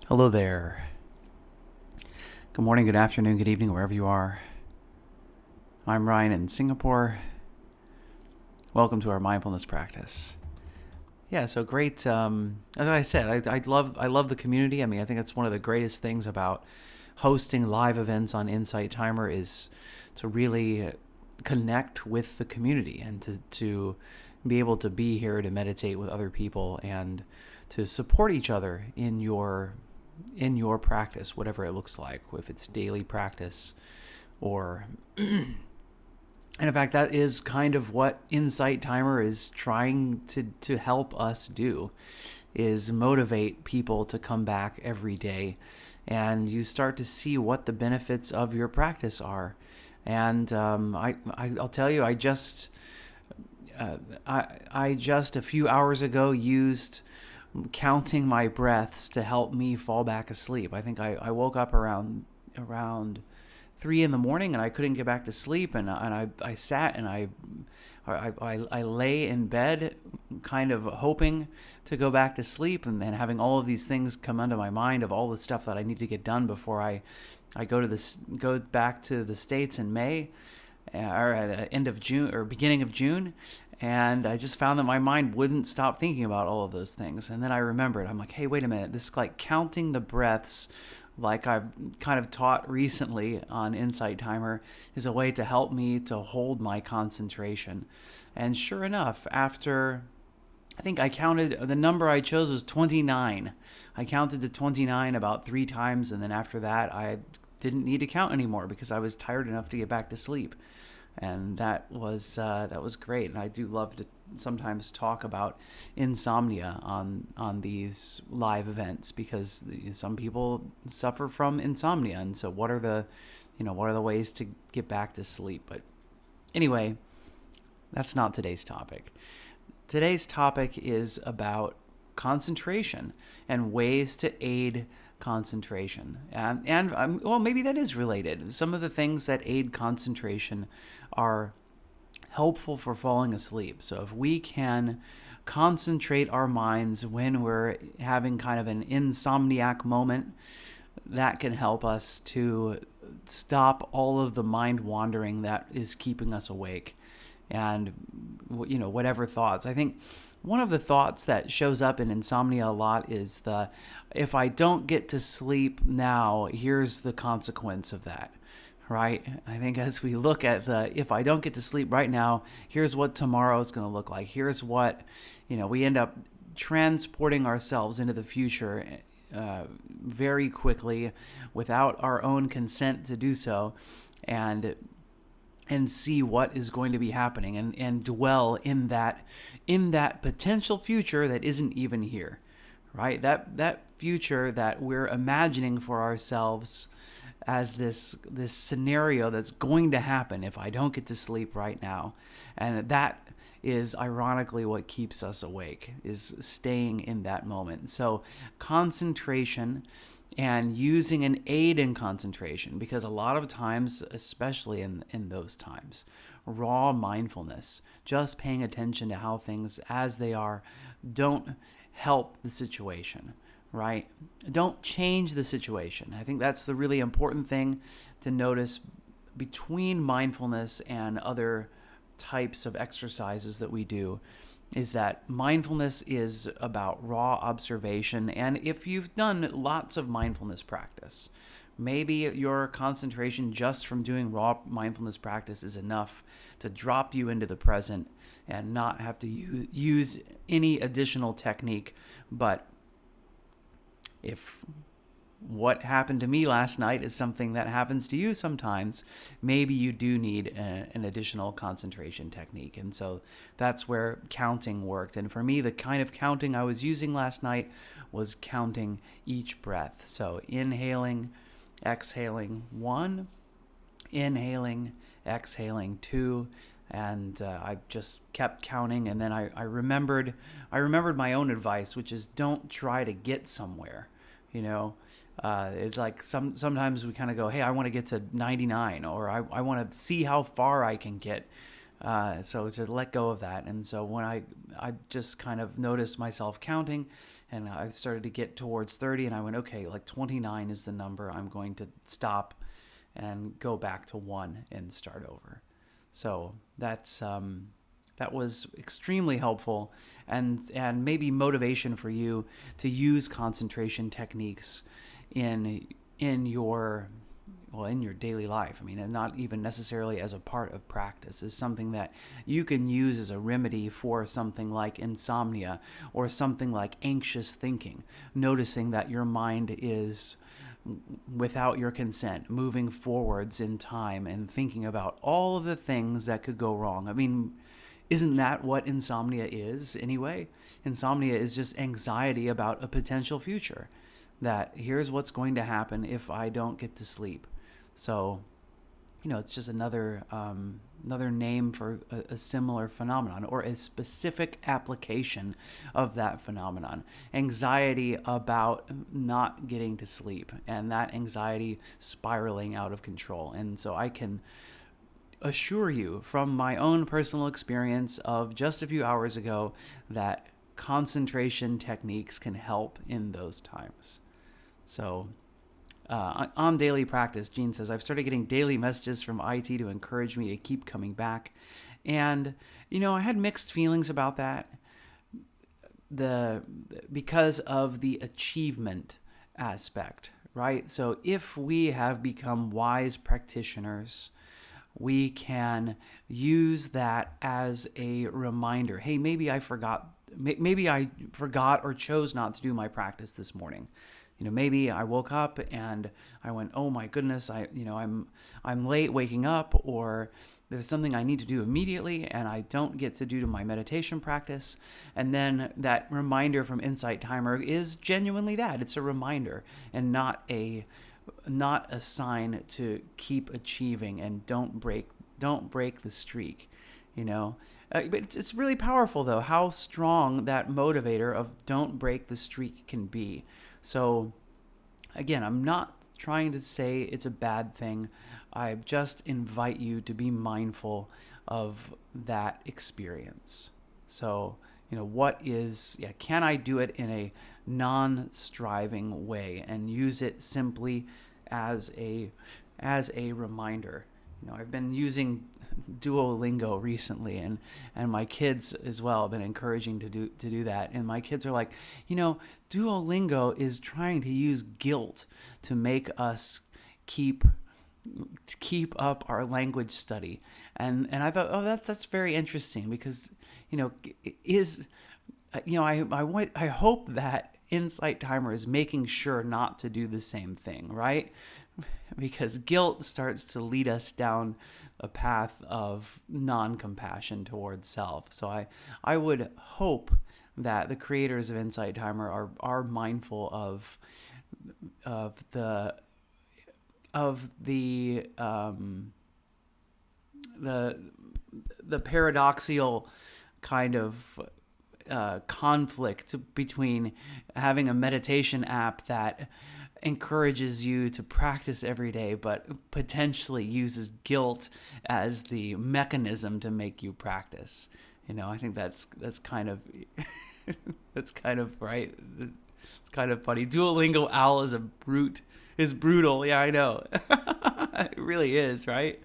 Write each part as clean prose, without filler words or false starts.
Hello there. Good morning, good afternoon, good evening, wherever you are. I'm Ryan in Singapore. Welcome to our mindfulness practice. Yeah, so great. As I said, I love the community. I think that's one of the greatest things about hosting live events on Insight Timer is to really connect with the community and to be able to be here to meditate with other people and to support each other in your practice, whatever it looks like, if it's daily practice or and in fact, that is kind of what Insight Timer is trying to help us do, is motivate people to come back every day. And you start to see what the benefits of your practice are. And I'll tell you, I just a few hours ago used counting my breaths to help me fall back asleep. I think I woke up around 3 in the morning and I couldn't get back to sleep, and I sat and I lay in bed kind of hoping to go back to sleep, and then having all of these things come into my mind of all the stuff that I need to get done before I go back to the States in May or at the end of June or beginning of June. And I just found that my mind wouldn't stop thinking about all of those things. And then I remembered, I'm like, hey, wait a minute. This is like counting the breaths, like I've kind of taught recently on Insight Timer, is a way to help me to hold my concentration. And sure enough, after, I think I counted, the number I chose was 29. I counted to 29 about 3 times. And then after that, I didn't need to count anymore because I was tired enough to get back to sleep. And that was great. And I do love to sometimes talk about insomnia on these live events, because some people suffer from insomnia. And so what are the ways to get back to sleep? But anyway, that's not today's topic. Today's topic is about concentration and ways to aid concentration. And well, maybe that is related. Some of the things that aid concentration are helpful for falling asleep. So if we can concentrate our minds when we're having kind of an insomniac moment, that can help us to stop all of the mind wandering that is keeping us awake. And whatever thoughts. I think one of the thoughts that shows up in insomnia a lot is if I don't get to sleep now, here's the consequence of that, right? I think as we look at if I don't get to sleep right now, here's what tomorrow is going to look like. Here's what, we end up transporting ourselves into the future very quickly without our own consent to do so, and see what is going to be happening, and dwell in that potential future that isn't even here, right? That future that we're imagining for ourselves as this scenario that's going to happen if I don't get to sleep right now. And that is ironically what keeps us awake, is staying in that moment. So concentration and using an aid in concentration, because a lot of times, especially in those times, raw mindfulness, just paying attention to how things as they are, don't help the situation, right? Don't change the situation. I think that's the really important thing to notice between mindfulness and other types of exercises that we do, is that mindfulness is about raw observation. And if you've done lots of mindfulness practice, maybe your concentration just from doing raw mindfulness practice is enough to drop you into the present and not have to use any additional technique. But if what happened to me last night is something that happens to you sometimes, maybe you do need an additional concentration technique. And so that's where counting worked. And for me, the kind of counting I was using last night was counting each breath. So inhaling, exhaling 1, inhaling, exhaling 2, and I just kept counting. And then I remembered my own advice, which is don't try to get somewhere. It's like sometimes we kind of go, hey, I want to get to 99, or I want to see how far I can get. So to let go of that. And so when I just kind of noticed myself counting, And I started to get towards 30, and I went, okay, like 29 is the number. I'm going to stop and go back to 1 and start over. So that was extremely helpful, and maybe motivation for you to use concentration techniques in your daily life. I mean, and not even necessarily as a part of practice, is something that you can use as a remedy for something like insomnia or something like anxious thinking, noticing that your mind is, without your consent, moving forwards in time and thinking about all of the things that could go wrong. I mean, isn't that what insomnia is anyway? Insomnia is just anxiety about a potential future, that here's what's going to happen if I don't get to sleep. So, it's just another name for a similar phenomenon, or a specific application of that phenomenon. Anxiety about not getting to sleep, and that anxiety spiraling out of control. And so I can assure you from my own personal experience of just a few hours ago that concentration techniques can help in those times. So on daily practice, Gene says, I've started getting daily messages from IT to encourage me to keep coming back. And, I had mixed feelings about that because of the achievement aspect, right? So if we have become wise practitioners, we can use that as a reminder. Hey, maybe I forgot or chose not to do my practice this morning. Maybe I woke up and I went, oh my goodness, I'm late waking up, or there's something I need to do immediately and I don't get to do to my meditation practice. And then that reminder from Insight Timer is genuinely that. It's a reminder and not a sign to keep achieving and don't break the streak, But it's really powerful, though, how strong that motivator of don't break the streak can be. So, again, I'm not trying to say it's a bad thing. I just invite you to be mindful of that experience. So, can I do it in a non-striving way and use it simply as a reminder? I've been using Duolingo recently, and my kids as well have been encouraging to do that. And my kids are like, Duolingo is trying to use guilt to make us keep up our language study. And I thought, oh, that's very interesting, because I hope that Insight Timer is making sure not to do the same thing, right? Because guilt starts to lead us down a path of non-compassion towards self. So I would hope that the creators of Insight Timer are mindful of the paradoxical kind of conflict between having a meditation app that encourages you to practice every day, but potentially uses guilt as the mechanism to make you practice. I think that's kind of that's kind of right. It's kind of funny. Duolingo Owl is brutal. Yeah, I know. It really is, right?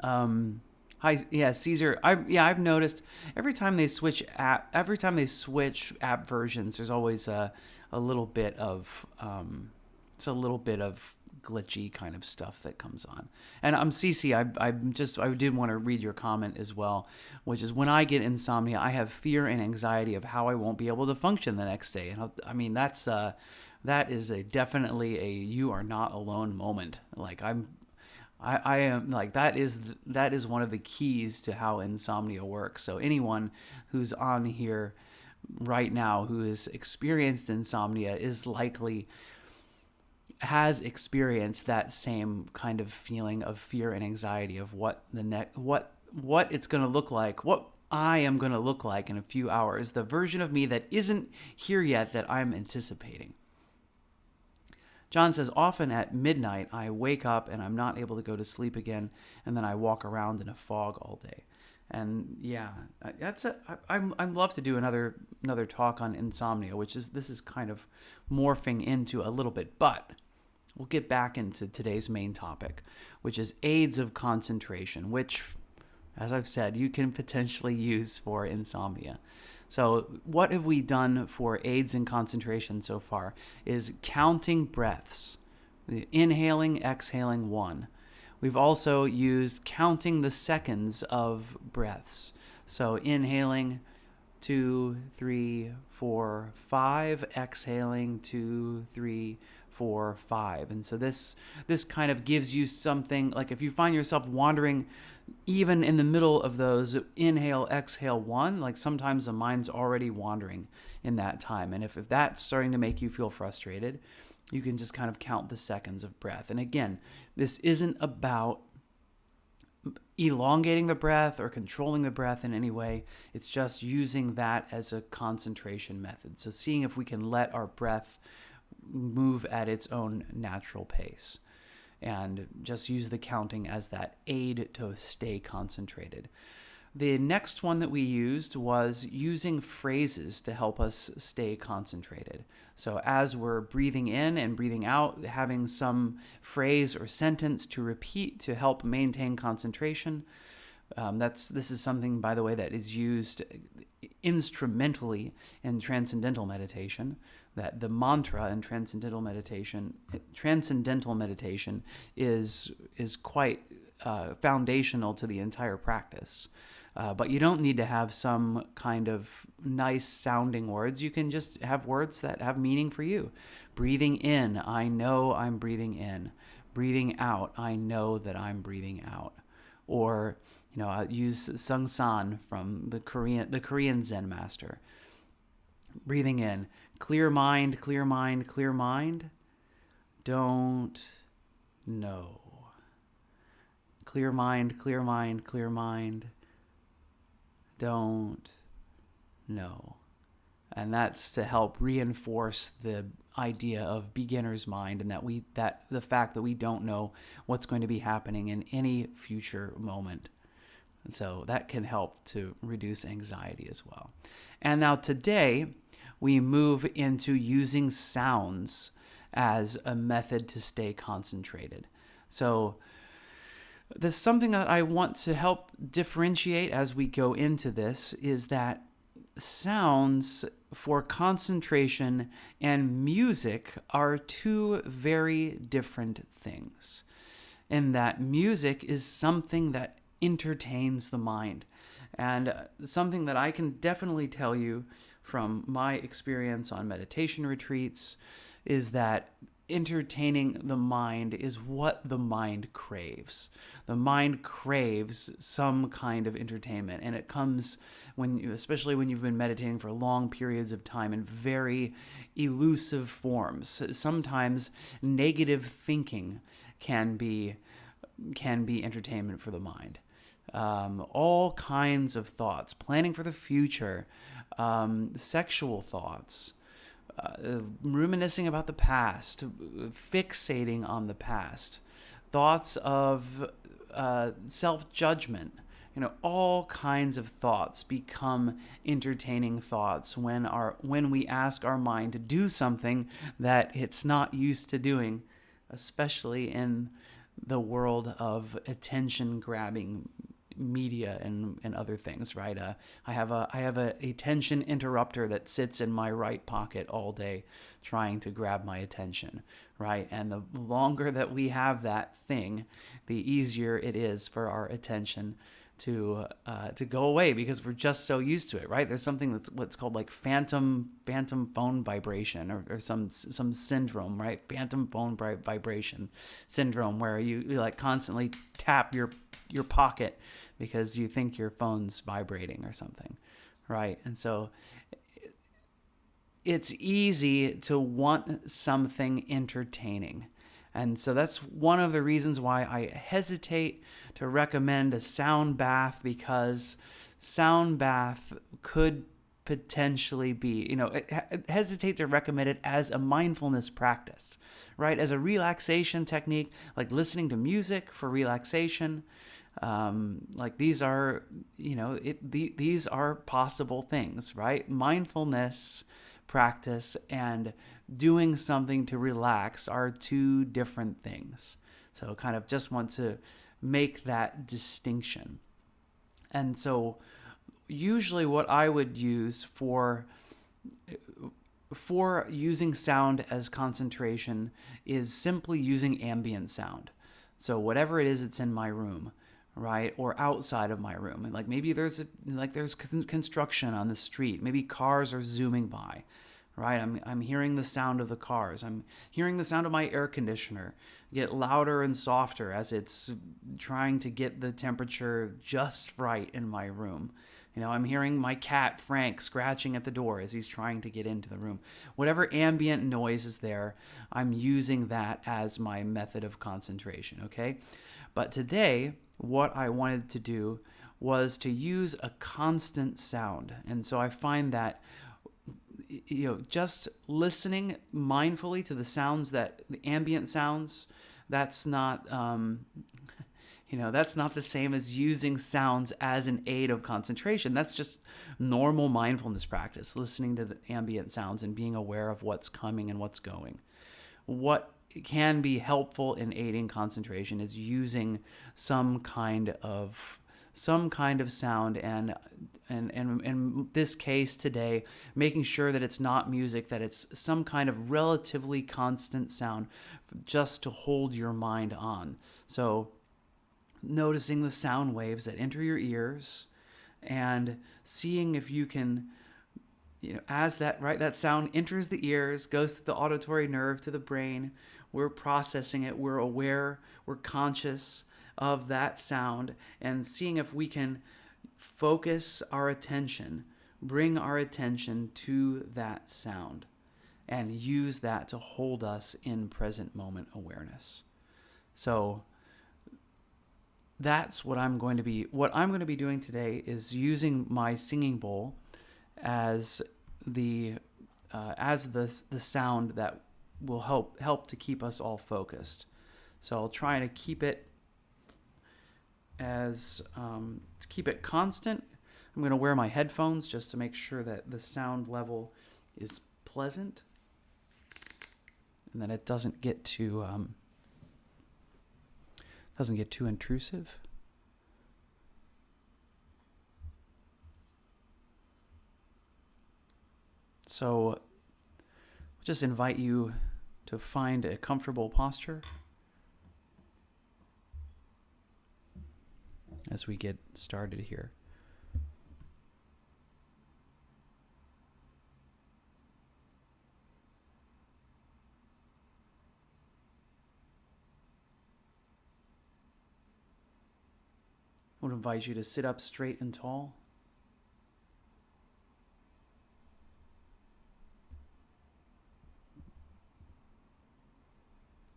Hi, yeah, Caesar. I've noticed every time they switch app versions, there's always a little bit of glitchy kind of stuff that comes on. And Cece, I did want to read your comment as well, which is, when I get insomnia, I have fear and anxiety of how I won't be able to function the next day. And that is definitely a you are not alone moment. Like I am like, that is one of the keys to how insomnia works. So anyone who's on here right now who has experienced insomnia is likely has experienced that same kind of feeling of fear and anxiety of what it's going to look like, what I am going to look like in a few hours, the version of me that isn't here yet that I'm anticipating. John says, often at midnight, I wake up and I'm not able to go to sleep again, and then I walk around in a fog all day. And yeah, I'm love to do another talk on insomnia, which is this is kind of morphing into a little bit, but we'll get back into today's main topic, which is aids of concentration, which, as I've said, you can potentially use for insomnia. So what have we done for aids in concentration so far is counting breaths, inhaling, exhaling, 1. We've also used counting the seconds of breaths. So inhaling 2, 3, 4, 5, exhaling 2, 3, 4, 5. And so this kind of gives you something, like if you find yourself wandering even in the middle of those inhale, exhale 1, like sometimes the mind's already wandering in that time. And if that's starting to make you feel frustrated, you can just kind of count the seconds of breath. And again, this isn't about elongating the breath or controlling the breath in any way. It's just using that as a concentration method. So seeing if we can let our breath move at its own natural pace, and just use the counting as that aid to stay concentrated. The next one that we used was using phrases to help us stay concentrated. So as we're breathing in and breathing out, having some phrase or sentence to repeat to help maintain concentration. This is something, by the way, that is used instrumentally in transcendental meditation. That the mantra in transcendental meditation is quite foundational to the entire practice. But you don't need to have some kind of nice sounding words. You can just have words that have meaning for you. Breathing in, I know I'm breathing in. Breathing out, I know that I'm breathing out. Or, I'll use Sung San from the Korean Zen master. Breathing in, clear mind, clear mind, clear mind. Don't know. Clear mind, clear mind, clear mind. Don't know. And that's to help reinforce the idea of beginner's mind, and that the fact that we don't know what's going to be happening in any future moment. And so that can help to reduce anxiety as well. And now today we move into using sounds as a method to stay concentrated. So there's something that I want to help differentiate as we go into this, is that sounds for concentration and music are two very different things. In that music is something that entertains the mind. And something that I can definitely tell you from my experience on meditation retreats is that entertaining the mind is what the mind craves. The mind craves some kind of entertainment, and it comes especially when you've been meditating for long periods of time, in very elusive forms. Sometimes negative thinking can be entertainment for the mind. All kinds of thoughts, planning for the future, sexual thoughts, reminiscing about the past, fixating on the past, thoughts of self-judgment. All kinds of thoughts become entertaining thoughts when we ask our mind to do something that it's not used to doing, especially in the world of attention-grabbing media and other things, right? I have a attention interrupter that sits in my right pocket all day trying to grab my attention, right? And the longer that we have that thing, the easier it is for our attention to go away, because we're just so used to it, right? There's something that's what's called like phantom phone vibration or some syndrome, right? Phantom phone vibration syndrome, where you like constantly tap your pocket because you think your phone's vibrating or something, right? And so it's easy to want something entertaining. And so that's one of the reasons why I hesitate to recommend a sound bath, because sound bath could potentially be, hesitate to recommend it as a mindfulness practice, right? As a relaxation technique, like listening to music for relaxation, Like these are, these are possible things, right? Mindfulness practice and doing something to relax are two different things. So kind of just want to make that distinction. And so usually what I would use for using sound as concentration is simply using ambient sound. So whatever it is that's in my room, right, or outside of my room, and like maybe there's construction on the street, maybe cars are zooming by, right? I'm hearing the sound of the cars. I'm hearing the sound of my air conditioner get louder and softer as it's trying to get the temperature just right in my room. I'm hearing my cat Frank scratching at the door as he's trying to get into the room. Whatever ambient noise is there, I'm using that as my method of concentration, okay? But today, what I wanted to do was to use a constant sound. And so I find that just listening mindfully to the sounds, that the ambient sounds, that's not that's not the same as using sounds as an aid of concentration. That's just normal mindfulness practice, listening to the ambient sounds and being aware of what's coming and what's going. What can be helpful in aiding concentration is using some kind of sound, and in this case today, making sure that it's not music, that it's some kind of relatively constant sound just to hold your mind on. So noticing the sound waves that enter your ears and seeing if you can, as that sound enters the ears, goes to the auditory nerve, to the brain, we're processing it, we're aware, we're conscious of that sound, and seeing if we can focus our attention, bring our attention to that sound, and use that to hold us in present moment awareness. So that's what I'm going to be doing today, is using my singing bowl as the sound that will help to keep us all focused. So I'll try to keep it constant. I'm going to wear my headphones just to make sure that the sound level is pleasant and that it doesn't get too intrusive. So just invite you to find a comfortable posture as we get started here. I would invite you to sit up straight and tall.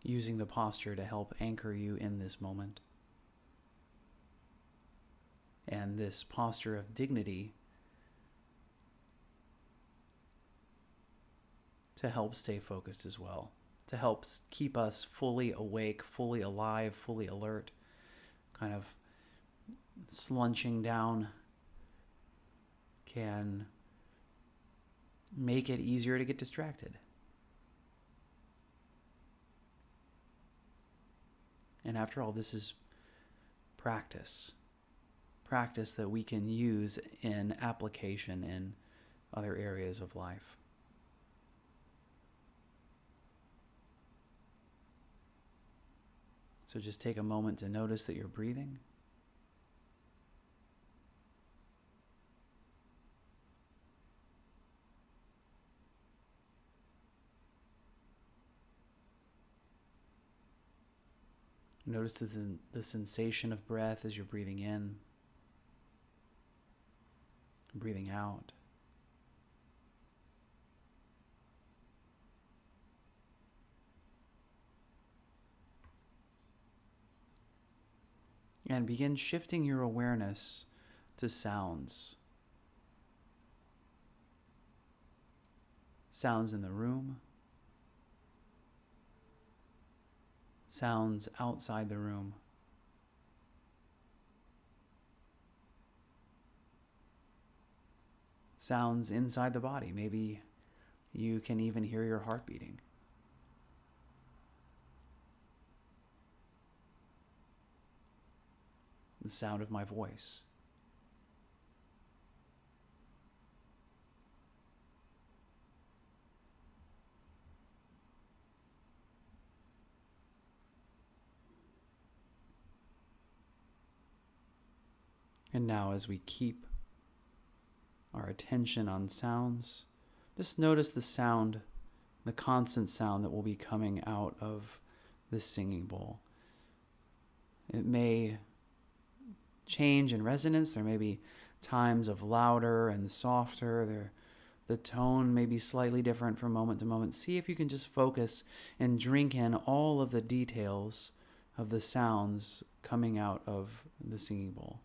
Using the posture to help anchor you in this moment. And this posture of dignity to help stay focused as well, to help keep us fully awake, fully alive, fully alert, kind of slunching down can make it easier to get distracted. And after all, this is practice that we can use in application in other areas of life. So just take a moment to notice that you're breathing. Notice the sensation of breath as you're breathing in, breathing out. And begin shifting your awareness to sounds. Sounds in the room. Sounds outside the room. sounds inside the body. Maybe you can even hear your heart beating. The sound of my voice. And now, as we keep our attention on sounds, just notice the sound, the constant sound that will be coming out of this singing bowl. It may change in resonance. There may be times of louder and softer. The tone may be slightly different from moment to moment. See if you can just focus and drink in all of the details of the sounds coming out of the singing bowl.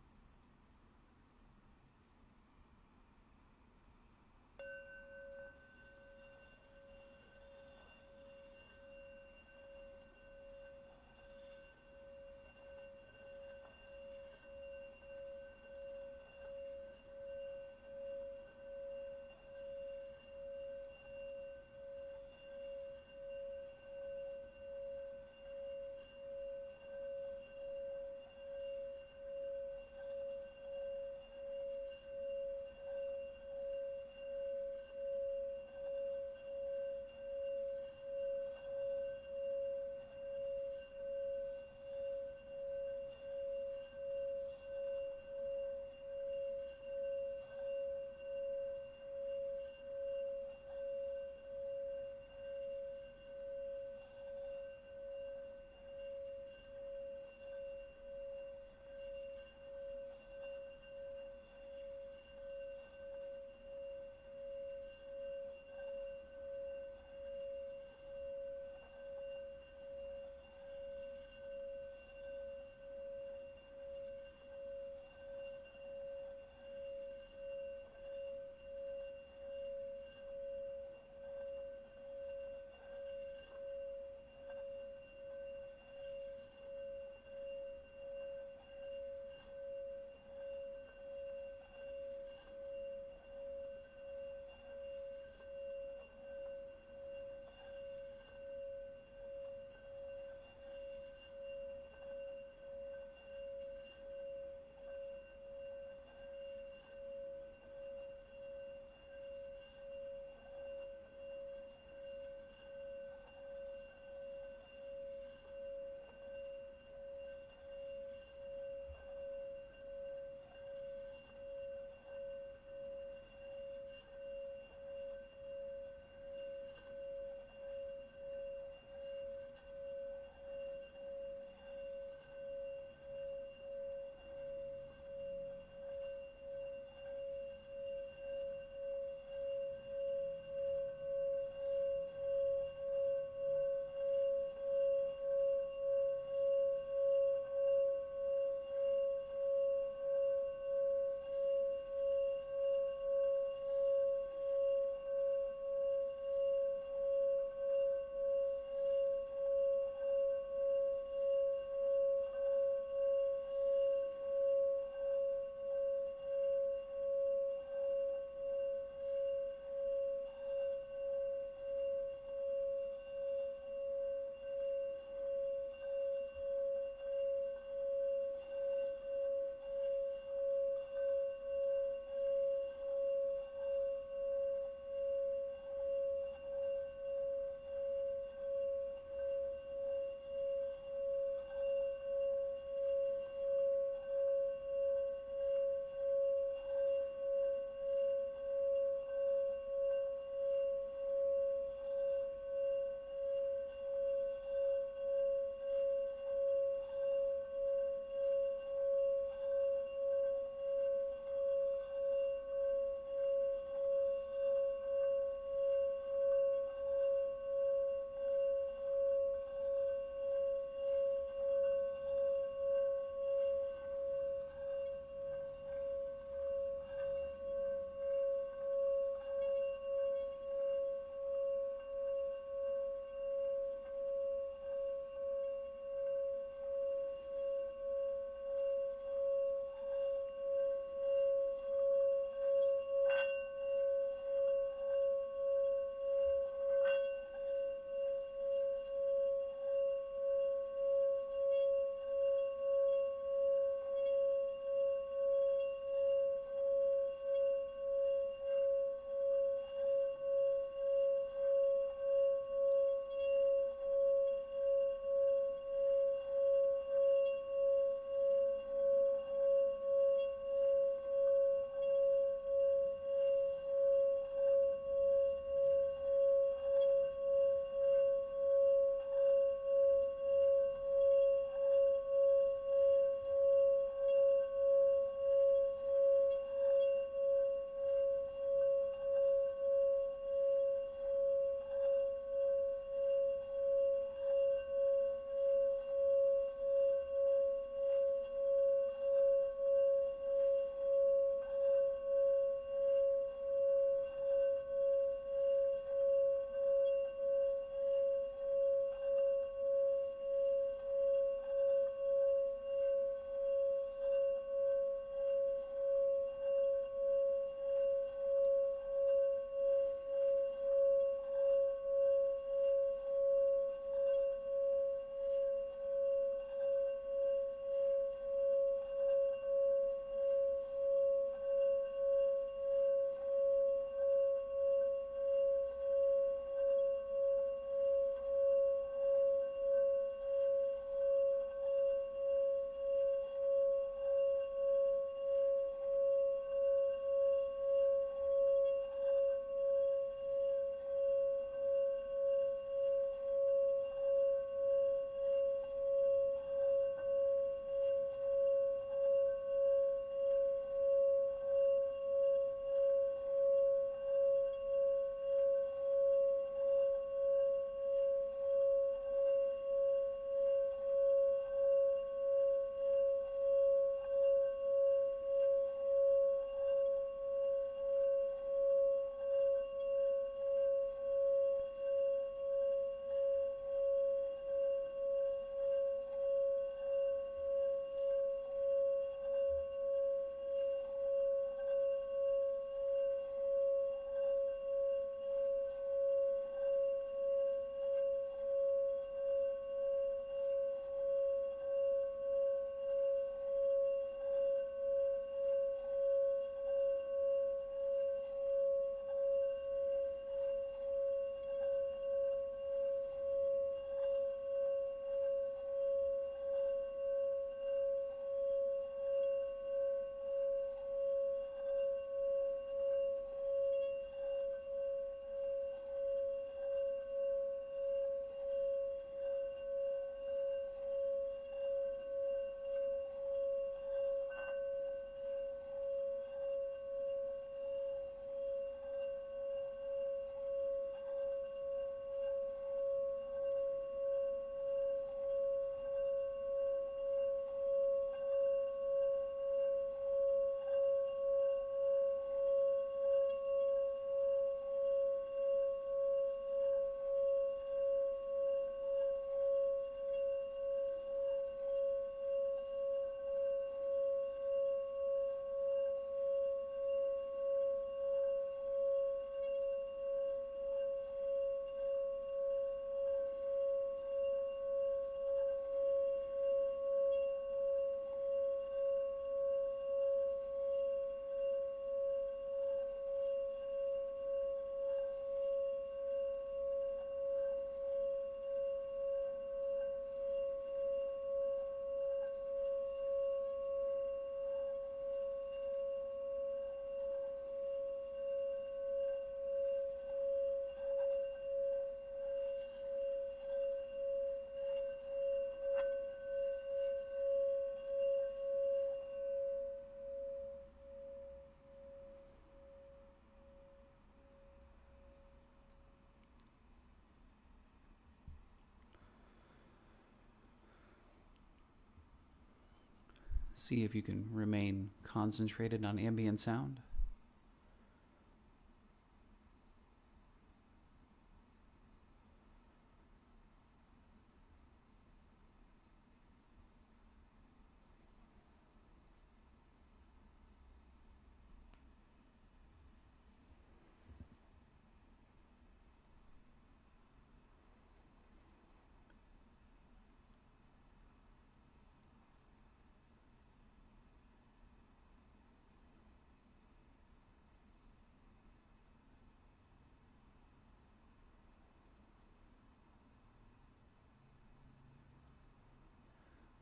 See if you can remain concentrated on ambient sound.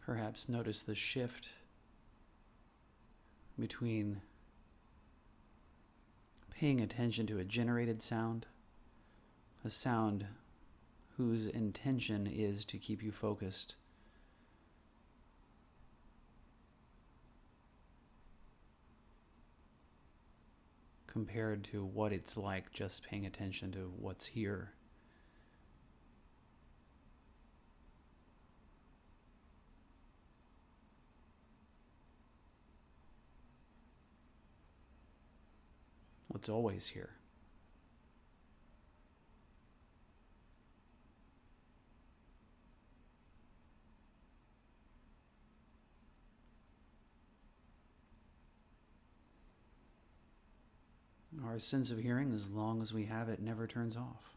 Perhaps notice the shift between paying attention to a generated sound, a sound whose intention is to keep you focused, compared to what it's like just paying attention to what's here. What's always here. Our sense of hearing, as long as we have it, never turns off.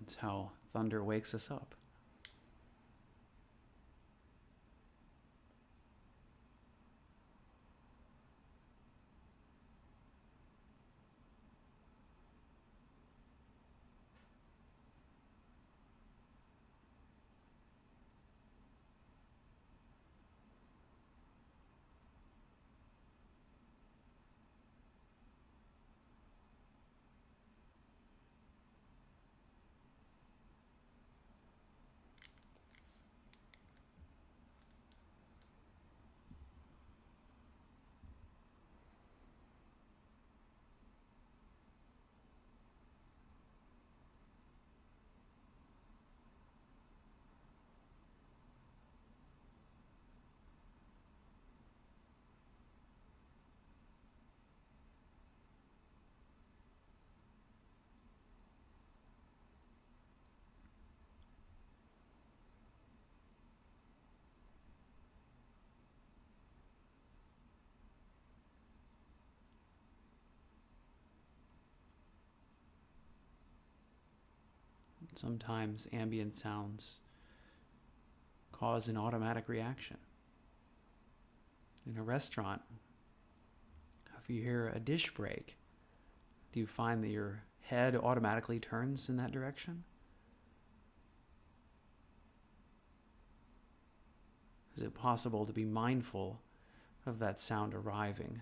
It's how thunder wakes us up. Sometimes ambient sounds cause an automatic reaction. In a restaurant, if you hear a dish break, do you find that your head automatically turns in that direction? Is it possible to be mindful of that sound arriving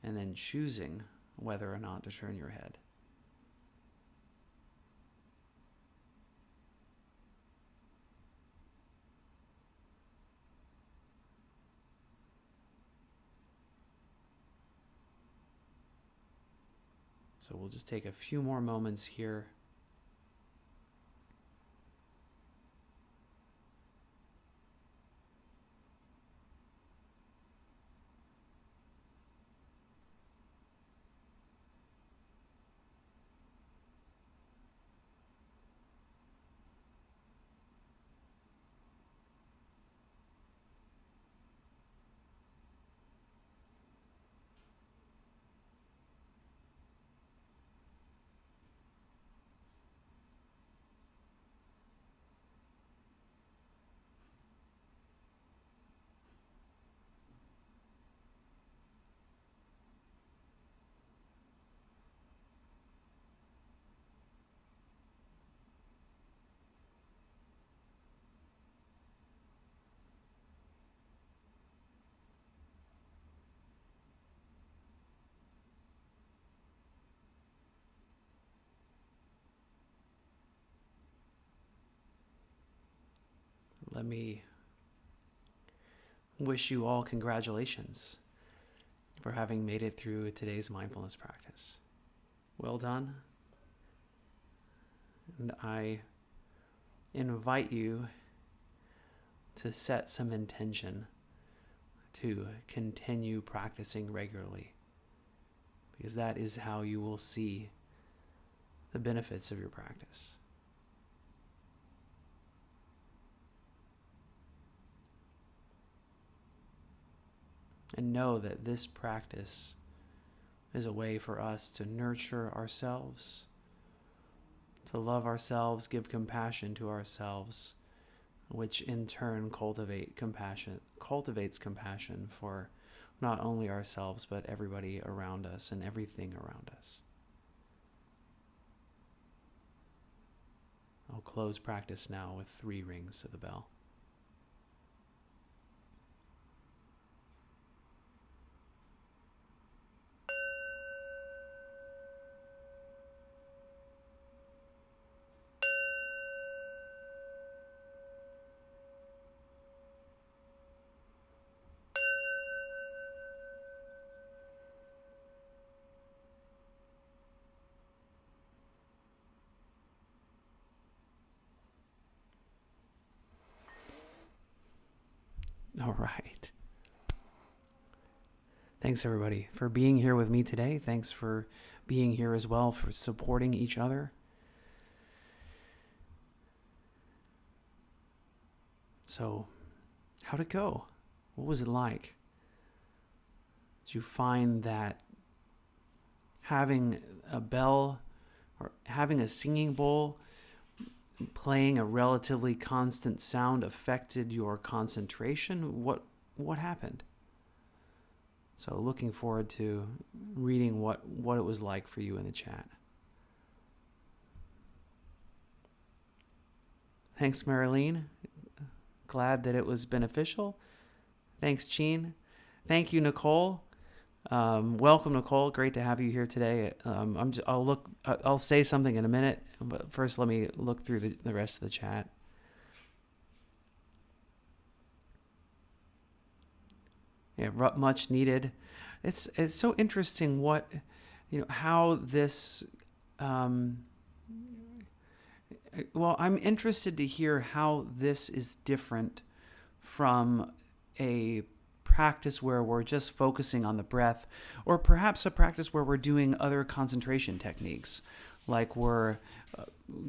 and then choosing whether or not to turn your head? So we'll just take a few more moments here. Let me wish you all congratulations for having made it through today's mindfulness practice. Well done. And I invite you to set some intention to continue practicing regularly, because that is how you will see the benefits of your practice. And know that this practice is a way for us to nurture ourselves, to love ourselves, give compassion to ourselves, which in turn cultivates compassion for not only ourselves, but everybody around us and everything around us. I'll close practice now with 3 rings to the bell. All right. Thanks, everybody, for being here with me today. Thanks for being here as well, for supporting each other. So, how'd it go? What was it like? Did you find that having a bell or having a singing bowl playing a relatively constant sound affected your concentration? What happened? So looking forward to reading what it was like for you in the chat. Thanks, Marilene. Glad that it was beneficial. Thanks, Gene. Thank you, Nicole. Welcome, Nicole. Great to have you here today. I'll say something in a minute, but first let me look through the rest of the chat. Yeah, much needed. It's so interesting how this. Well, I'm interested to hear how this is different from a practice where we're just focusing on the breath, or perhaps a practice where we're doing other concentration techniques, like we're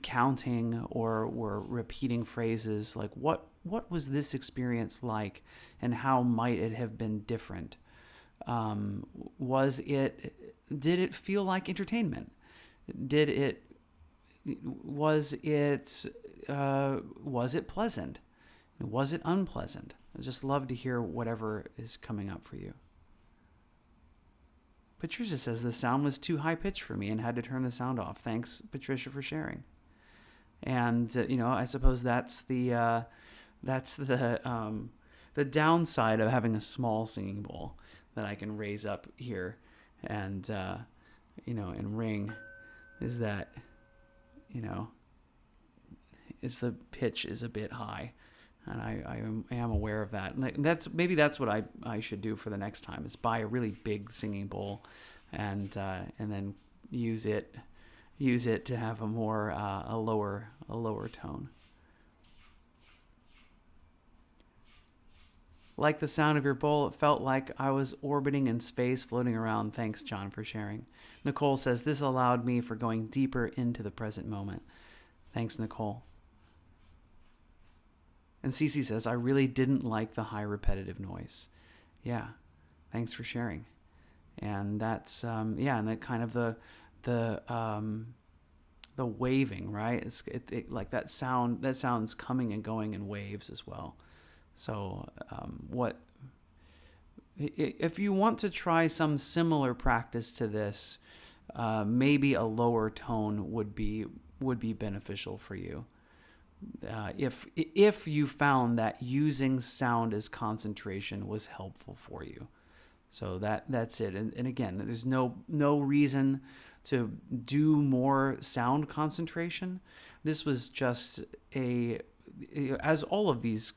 counting or we're repeating phrases. Like what was this experience like, and how might it have been different? Did it feel like entertainment? Was it pleasant? Was it unpleasant? I'd just love to hear whatever is coming up for you. Patricia says the sound was too high pitched for me and had to turn the sound off. Thanks, Patricia, for sharing. And I suppose that's the downside of having a small singing bowl that I can raise up here and and ring, is that is the pitch is a bit high. And I am aware of that. And that's what I should do for the next time, is buy a really big singing bowl and then use it to have a more a lower tone. Like the sound of your bowl, it felt like I was orbiting in space, floating around. Thanks, John, for sharing. Nicole says this allowed me for going deeper into the present moment. Thanks, Nicole. And Cece says, I really didn't like the high repetitive noise. Yeah, thanks for sharing. And that's, and that kind of the waving, right? It's like that sound's coming and going in waves as well. So if you want to try some similar practice to this, maybe a lower tone would be beneficial for you. If you found that using sound as concentration was helpful for you. So that's it. And again, there's no reason to do more sound concentration. This was just as all of these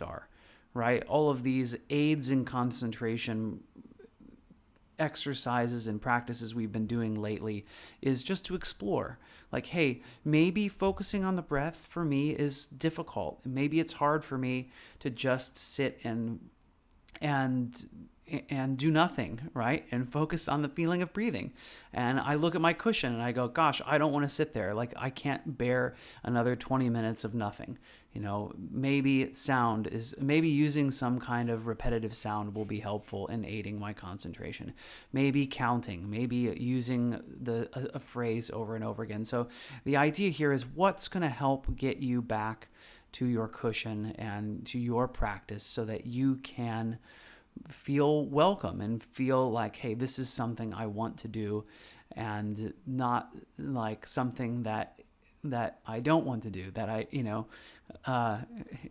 are, right? All of these aids in concentration exercises and practices we've been doing lately is just to explore. Like, hey, maybe focusing on the breath for me is difficult. Maybe it's hard for me to just sit and do nothing, right? And focus on the feeling of breathing. And I look at my cushion and I go, gosh, I don't want to sit there. Like, I can't bear another 20 minutes of nothing. Maybe maybe using some kind of repetitive sound will be helpful in aiding my concentration. Maybe counting, maybe using a phrase over and over again. So the idea here is what's going to help get you back to your cushion and to your practice so that you can feel welcome and feel like, hey, this is something I want to do, and not like something that I don't want to do, that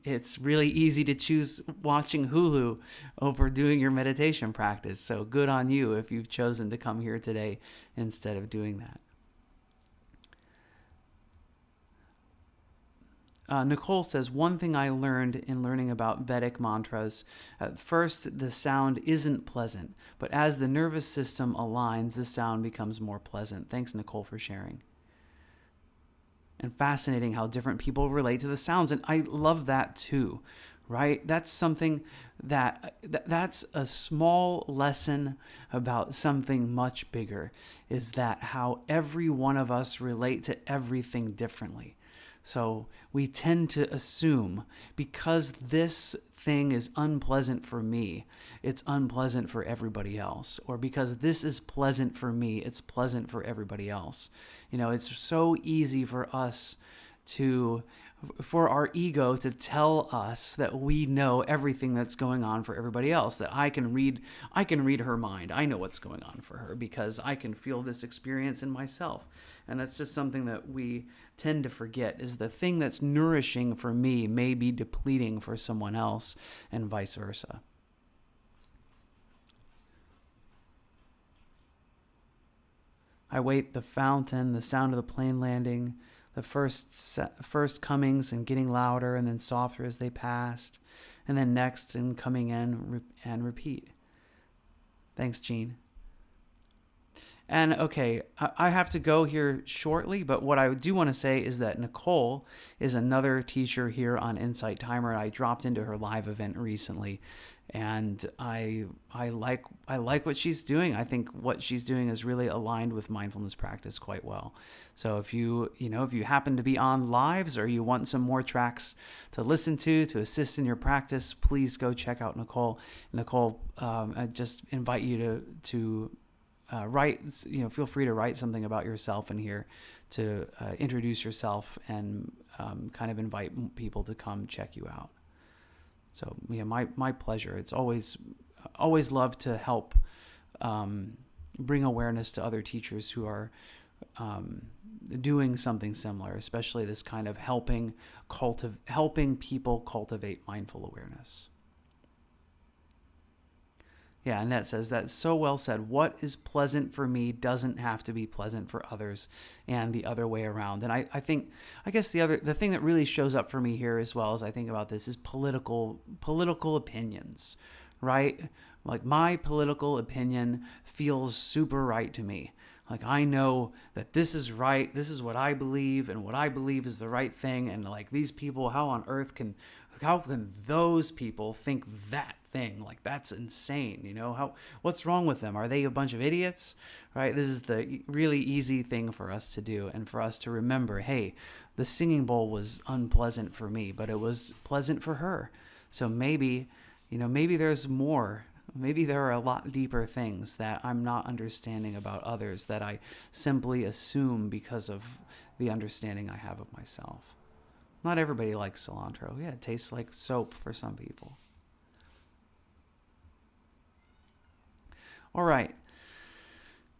it's really easy to choose watching Hulu over doing your meditation practice. So good on you if you've chosen to come here today instead of doing that. Nicole says, one thing I learned in learning about Vedic mantras, at first the sound isn't pleasant, but as the nervous system aligns, the sound becomes more pleasant. Thanks, Nicole, for sharing. And fascinating how different people relate to the sounds. And I love that too, right? That's something that's a small lesson about something much bigger, is that how every one of us relate to everything differently. So we tend to assume because this thing is unpleasant for me, it's unpleasant for everybody else. Or because this is pleasant for me, it's pleasant for everybody else. It's so easy for our ego to tell us that we know everything that's going on for everybody else, that I can read her mind. I know what's going on for her because I can feel this experience in myself. And that's just something that we tend to forget, is the thing that's nourishing for me may be depleting for someone else, and vice versa. I wait the fountain, the sound of the plane landing, the first comings and getting louder and then softer as they passed, and then next and coming in and repeat. Thanks, Jean. And okay, I have to go here shortly, but what I do want to say is that Nicole is another teacher here on Insight Timer. I dropped into her live event recently, and I like what she's doing. I think what she's doing is really aligned with mindfulness practice quite well. So if you happen to be on lives, or you want some more tracks to listen to assist in your practice, please go check out Nicole. Nicole, I just invite you to write, feel free to write something about yourself in here to introduce yourself and kind of invite people to come check you out. So yeah, my pleasure. It's always love to help bring awareness to other teachers who are doing something similar, especially this kind of helping people cultivate mindful awareness. Yeah, Annette says, that's so well said. What is pleasant for me doesn't have to be pleasant for others, and the other way around. And I guess the thing that really shows up for me here as well as I think about this is political opinions, right? Like, my political opinion feels super right to me. Like, I know that this is right. This is what I believe, and what I believe is the right thing. And like, these people, how can those people think that thing? Like, that's insane. What's wrong with them? Are they a bunch of idiots? Right? This is the really easy thing for us to do, and for us to remember, hey, the singing bowl was unpleasant for me, but it was pleasant for her. So maybe there's more. Maybe there are a lot deeper things that I'm not understanding about others that I simply assume because of the understanding I have of myself. Not everybody likes cilantro. Yeah, it tastes like soap for some people. All right.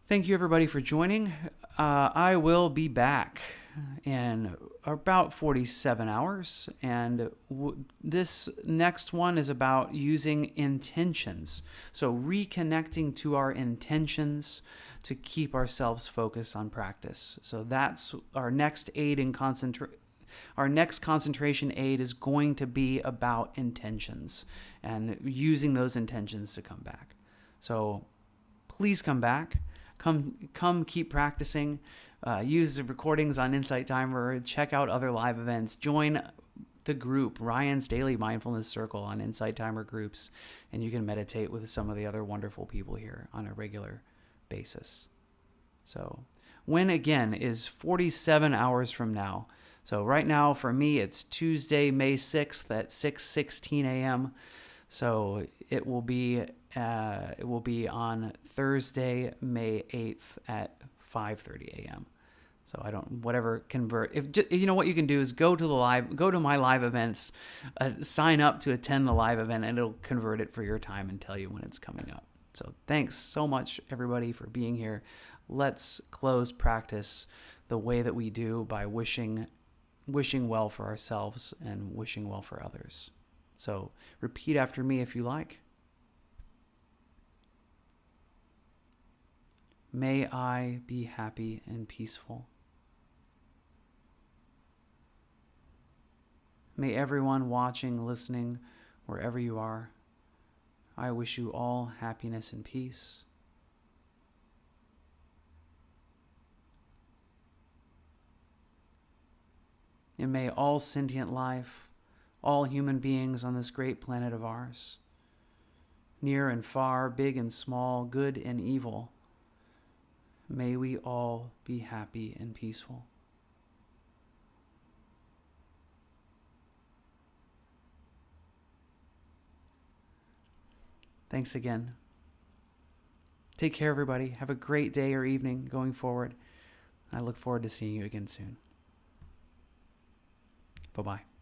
Thank you, everybody, for joining. I will be back in about 47 hours. And this next one is about using intentions. So reconnecting to our intentions to keep ourselves focused on practice. So that's our next aid in concentration. Our next concentration aid is going to be about intentions and using those intentions to come back. So please come back. Come keep practicing. Use the recordings on Insight Timer. Check out other live events. Join the group, Ryan's Daily Mindfulness Circle on Insight Timer groups, and you can meditate with some of the other wonderful people here on a regular basis. So when again is 47 hours from now. So right now for me it's Tuesday, May 6th at 6:16 a.m. So it will be on Thursday, May 8th at 5:30 a.m. So I don't, whatever convert. If you know what you can do is go to my live events, sign up to attend the live event, and it'll convert it for your time and tell you when it's coming up. So thanks so much, everybody, for being here. Let's close practice the way that we do by wishing well for ourselves and wishing well for others. So repeat after me if you like. May I be happy and peaceful. May everyone watching, listening, wherever you are, I wish you all happiness and peace. And may all sentient life, all human beings on this great planet of ours, near and far, big and small, good and evil, may we all be happy and peaceful. Thanks again. Take care, everybody. Have a great day or evening going forward. I look forward to seeing you again soon. Bye-bye.